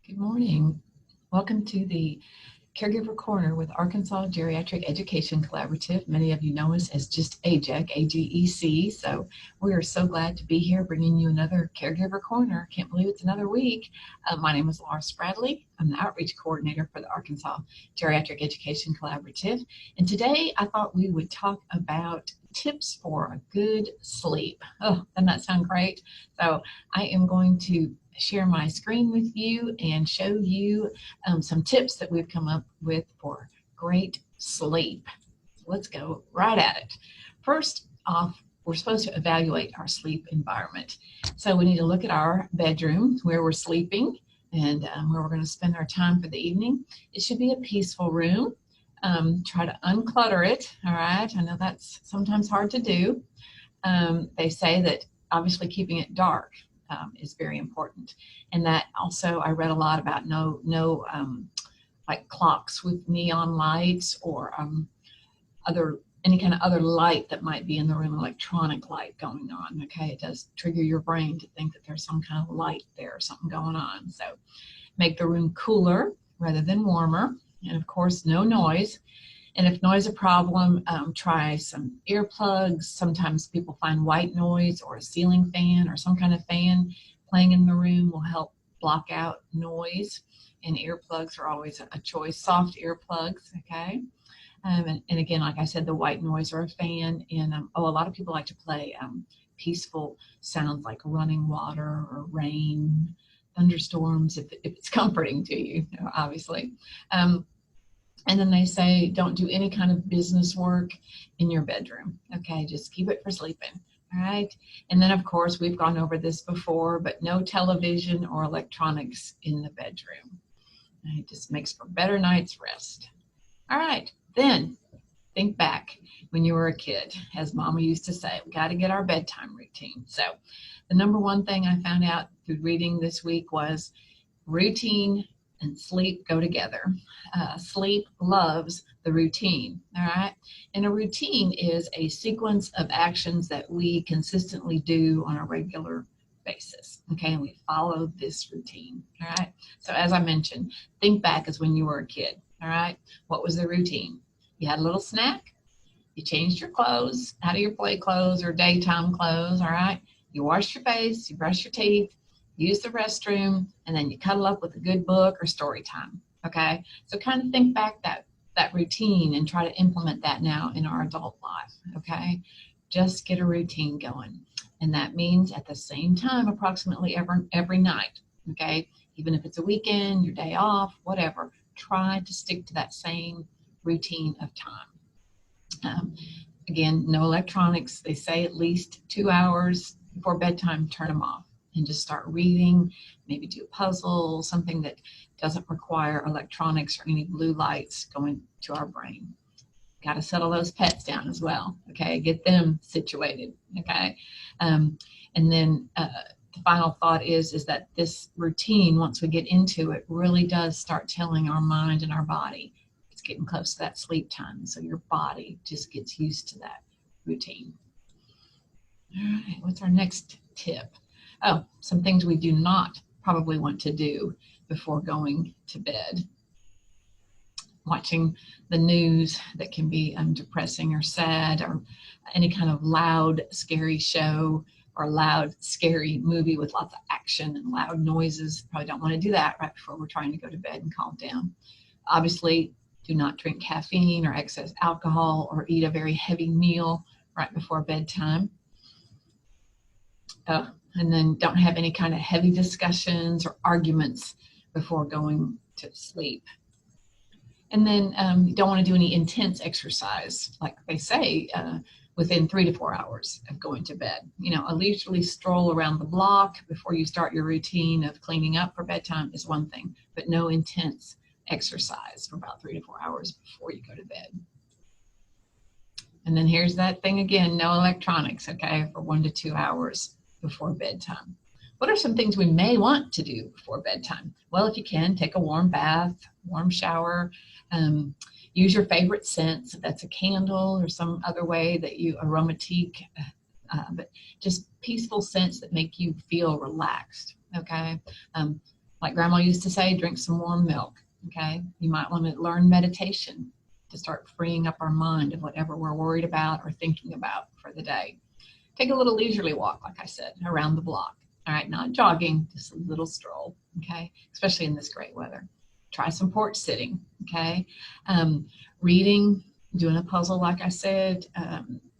Good morning. Welcome to the Caregiver Corner with Arkansas Geriatric Education Collaborative. Many of you know us as just AGEC, AGEC. So we are so glad to be here bringing you another Caregiver Corner. Can't believe it's another week. My name is Laura Spradley. I'm the Outreach Coordinator for the Arkansas Geriatric Education Collaborative. And today I thought we would talk about tips for a good sleep. Oh, doesn't that sound great? So I am going to share my screen with you and show you some tips that we've come up with for great sleep. So let's go right at it. First off, we're supposed to evaluate our sleep environment. So we need to look at our bedroom where we're sleeping and where we're going to spend our time for the evening. It should be a peaceful room. Try to unclutter it, all right? I know that's sometimes hard to do. They say that obviously keeping it dark is very important. And that also, I read a lot about no like clocks with neon lights or any kind of other light that might be in the room, electronic light going on. Okay, it does trigger your brain to think that there's some kind of light there or something going on. So make the room cooler rather than warmer. And of course, no noise. And if noise is a problem, try some earplugs. Sometimes people find white noise or a ceiling fan or some kind of fan playing in the room will help block out noise. And earplugs are always a choice, soft earplugs, okay? And again, like I said, the white noise or a fan. And a lot of people like to play peaceful sounds like running water or rain, thunderstorms, if it's comforting to you, obviously. And then they say, don't do any kind of business work in your bedroom. Okay, just keep it for sleeping. All right. And then, of course, we've gone over this before, but no television or electronics in the bedroom. It just makes for better night's rest. All right. Then think back when you were a kid. As Mama used to say, we got to get our bedtime routine. So the number one thing I found out through reading this week was routine and sleep go together. Sleep loves the routine, all right? And a routine is a sequence of actions that we consistently do on a regular basis, okay? And we follow this routine, all right? So as I mentioned, think back as when you were a kid, all right? What was the routine? You had a little snack, you changed your clothes out of your play clothes or daytime clothes, all right? You washed your face, you brushed your teeth, use the restroom, and then you cuddle up with a good book or story time, okay? So kind of think back that routine and try to implement that now in our adult life, okay? Just get a routine going. And that means at the same time, approximately every night, okay? Even if it's a weekend, your day off, whatever, try to stick to that same routine of time. Again, no electronics. They say at least 2 hours before bedtime, turn them off. And just start reading, maybe do a puzzle, something that doesn't require electronics or any blue lights going to our brain. Got to settle those pets down as well, okay? Get them situated, okay? And then the final thought is that this routine, once we get into it, really does start telling our mind and our body it's getting close to that sleep time. So your body just gets used to that routine. All right, what's our next tip? Oh, some things we do not probably want to do before going to bed. Watching the news that can be depressing or sad, or any kind of loud, scary show or loud, scary movie with lots of action and loud noises. Probably don't want to do that right before we're trying to go to bed and calm down. Obviously, do not drink caffeine or excess alcohol or eat a very heavy meal right before bedtime. And then don't have any kind of heavy discussions or arguments before going to sleep. And then you don't want to do any intense exercise, like they say, within 3 to 4 hours of going to bed. You know, a leisurely stroll around the block before you start your routine of cleaning up for bedtime is one thing, but no intense exercise for about 3 to 4 hours before you go to bed. And then here's that thing again, no electronics, okay, for 1 to 2 hours before bedtime. What are some things we may want to do before bedtime? Well, if you can, take a warm bath, warm shower, use your favorite scents, if that's a candle or some other way that you aromatique, but just peaceful scents that make you feel relaxed, okay? Like Grandma used to say, drink some warm milk. Okay, you might want to learn meditation to start freeing up our mind of whatever we're worried about or thinking about for the day. Take a little leisurely walk, like I said, around the block. All right, not jogging, just a little stroll, okay, especially in this great weather. Try some porch sitting, okay, reading, doing a puzzle, like I said,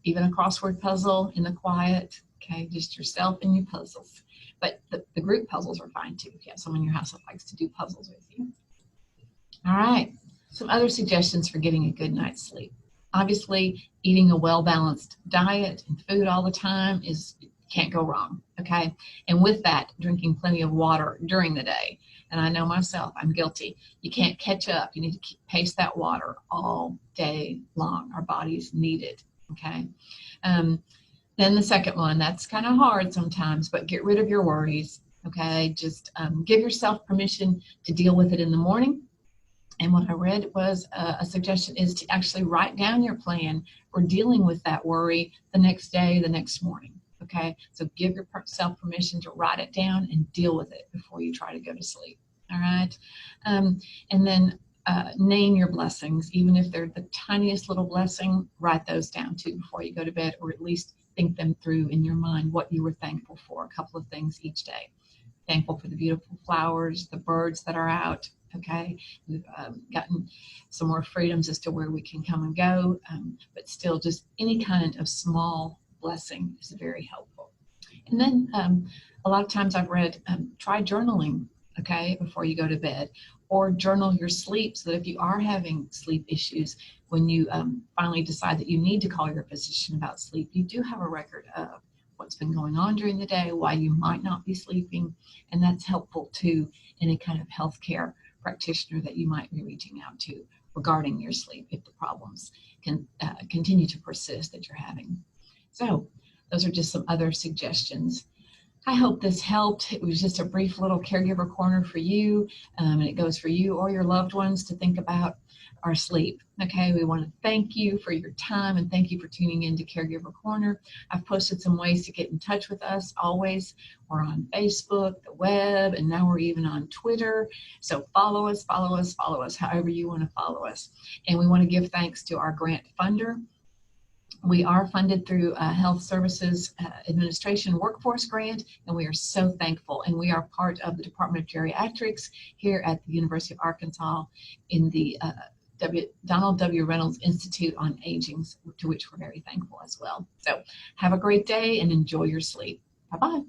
even a crossword puzzle in the quiet, okay, just yourself and your puzzles. But the group puzzles are fine too, if you have someone in your house that likes to do puzzles with you. All right, some other suggestions for getting a good night's sleep. Obviously, eating a well-balanced diet and food all the time can't go wrong, okay? And with that, drinking plenty of water during the day. And I know myself, I'm guilty. You can't catch up. You need to pace that water all day long. Our bodies need it, okay? Then the second one, that's kind of hard sometimes, but get rid of your worries, okay? Just give yourself permission to deal with it in the morning. And what I read was a suggestion is to actually write down your plan for dealing with that worry the next day, the next morning. Okay, so give yourself permission to write it down and deal with it before you try to go to sleep. All right, and then name your blessings, even if they're the tiniest little blessing. Write those down too before you go to bed, or at least think them through in your mind what you were thankful for. A couple of things each day. Thankful for the beautiful flowers, the birds that are out. Okay, we've gotten some more freedoms as to where we can come and go, but still just any kind of small blessing is very helpful. And then a lot of times I've read, try journaling, okay, before you go to bed, or journal your sleep so that if you are having sleep issues, when you finally decide that you need to call your physician about sleep, you do have a record of what's been going on during the day, why you might not be sleeping, and that's helpful too in a kind of healthcare practitioner that you might be reaching out to regarding your sleep if the problems can continue to persist that you're having. So those are just some other suggestions. I hope this helped. It was just a brief little caregiver corner for you, and it goes for you or your loved ones to think about our sleep. Okay, we want to thank you for your time and thank you for tuning in to Caregiver Corner. I've posted some ways to get in touch with us always. We're on Facebook, the web, and now we're even on Twitter. So follow us, however you want to follow us. And we want to give thanks to our grant funder. We are funded through Health Services Administration Workforce Grant, and we are so thankful. And we are part of the Department of Geriatrics here at the University of Arkansas in the Donald W. Reynolds Institute on Aging, to which we're very thankful as well. So have a great day and enjoy your sleep. Bye-bye.